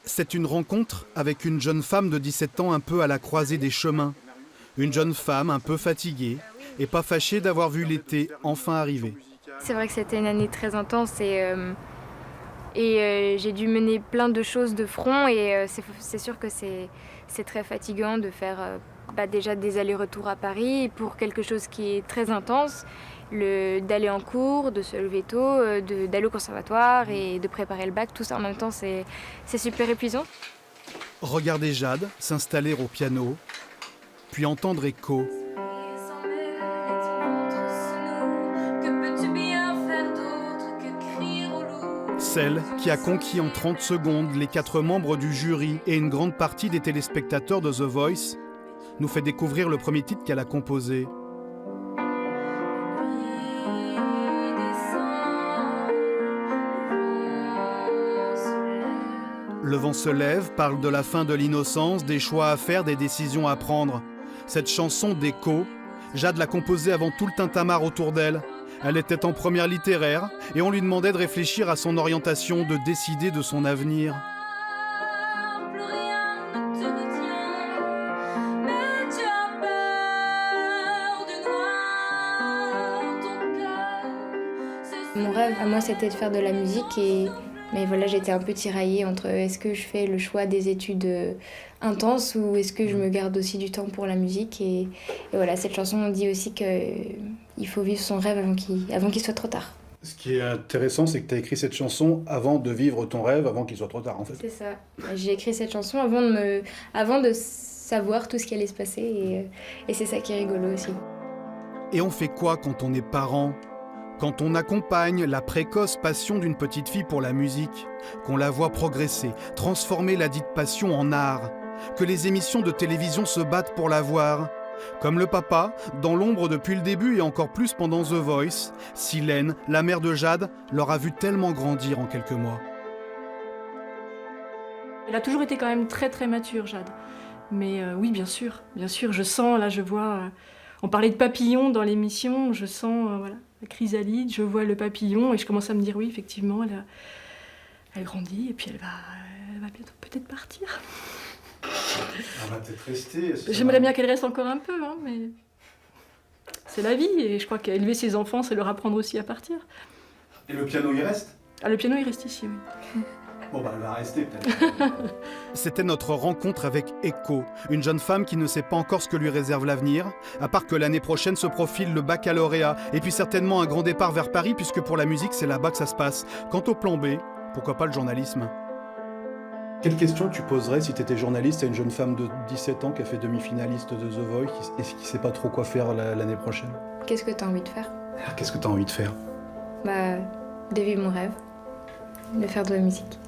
C'est une rencontre avec une jeune femme de 17 ans un peu à la croisée des chemins. Une jeune femme un peu fatiguée et pas fâchée d'avoir vu l'été enfin arriver. C'est vrai que c'était une année très intense et j'ai dû mener plein de choses de front et c'est sûr que c'est très fatigant de faire déjà des allers-retours à Paris pour quelque chose qui est très intense, d'aller en cours, de se lever tôt, d'aller au conservatoire et de préparer le bac, tout ça en même temps c'est super épuisant. Regarder Jade s'installer au piano, puis entendre Echo. Celle qui a conquis en 30 secondes les 4 membres du jury et une grande partie des téléspectateurs de The Voice, nous fait découvrir le premier titre qu'elle a composé. Le vent se lève parle de la fin de l'innocence, des choix à faire, des décisions à prendre. Cette chanson d'Echo, Jade l'a composée avant tout le tintamarre autour d'elle. Elle était en première littéraire et on lui demandait de réfléchir à son orientation, de décider de son avenir. Mon rêve à moi c'était de faire de la musique mais voilà, j'étais un peu tiraillée entre est-ce que je fais le choix des études intenses ou est-ce que je me garde aussi du temps pour la musique et voilà, cette chanson dit aussi qu'il faut vivre son rêve avant qu'il soit trop tard. Ce qui est intéressant, c'est que tu as écrit cette chanson avant de vivre ton rêve, avant qu'il soit trop tard en fait. C'est ça. J'ai écrit cette chanson avant de savoir tout ce qui allait se passer et c'est ça qui est rigolo aussi. Et on fait quoi quand on est parent ? Quand on accompagne la précoce passion d'une petite fille pour la musique, qu'on la voit progresser, transformer la dite passion en art, que les émissions de télévision se battent pour la voir. Comme le papa, dans l'ombre depuis le début et encore plus pendant The Voice, Silène, la mère de Jade, leur a vu tellement grandir en quelques mois. Elle a toujours été quand même très très mature, Jade. Mais oui, bien sûr, je sens, là je vois, on parlait de papillons dans l'émission, je sens voilà, la chrysalide, je vois le papillon et je commence à me dire oui, effectivement, elle grandit et puis elle va bientôt peut-être partir. Elle va peut-être rester. J'aimerais bien qu'elle reste encore un peu, hein, mais c'est la vie et je crois qu'élever ses enfants, c'est leur apprendre aussi à partir. Et le piano, il reste ? Ah, le piano, il reste ici, oui. Bon bah elle va rester peut-être. C'était notre rencontre avec Echo, une jeune femme qui ne sait pas encore ce que lui réserve l'avenir, à part que l'année prochaine se profile le baccalauréat, et puis certainement un grand départ vers Paris, puisque pour la musique c'est là-bas que ça se passe. Quant au plan B, pourquoi pas le journalisme ? Quelle question tu poserais si tu étais journaliste à une jeune femme de 17 ans qui a fait demi-finaliste de The Voice et qui ne sait pas trop quoi faire l'année prochaine ? Qu'est-ce que tu as envie de faire ? Alors, qu'est-ce que tu as envie de faire ? De vivre mon rêve, de faire de la musique.